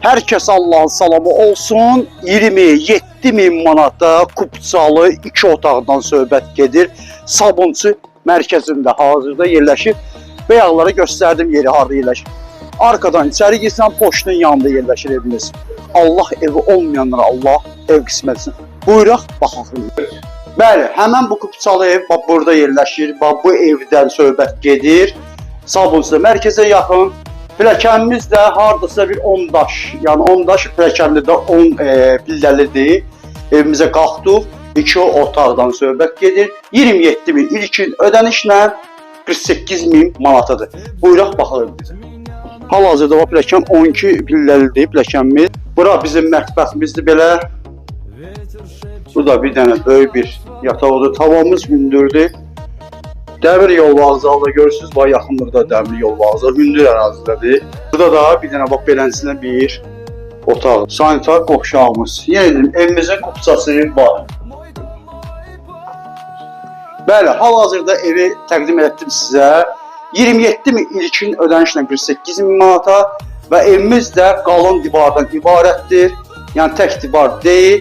Hər kəs Allahın salamı olsun. 27.000 manata Kupçalı 2 otaqdan söhbət gedir. Sabunçu mərkəzində hazırda yerləşir. Bəyaqlara göstərdim yeri harada yerləşir. Arkadan içəri girsən poçtun yanında yerləşir eviniz. Allah evi olmayanlara Allah ev qismət etsin. Buyuraq, baxaq. Bəli, həmən bu Kupçalı ev bax burada yerləşir. Bax bu evdən söhbət gedir. Sabunçu mərkəzə yaxın. Pilləkənimiz də hardasa bir 10 daş, yəni 10 daş pilləkənli də 10 pilləlidir. Evimizə qalxdıq, 2 otaqdan söhbət gedir. 27.000 ilkin ödənişlə 48.000 manatıdır. Buyuraq baxalım. Hal-hazırda bu pilləkən 12 pilləlidir pilləkənimiz. Bura bizim mətbəximizdir belə. Burada bir dənə böyük bir yataq odur. Tavamız hündürdür. Dəmir yol vağzalı görürsünüz, bax yaxınlıqda dəmir yol vağzalı, hündür ərazidədir. Burada da bir dənə bax beləsinə bir otaq, sanitar qovşağımız. Yenə dedim, evimizin Kupçası var. Bəli, hal-hazırda evi təqdim etdim sizə. 27.000 ilkin ödənişlə 48.000 manata və evimiz də qalın divardan ibarətdir. Yəni tək divar deyil.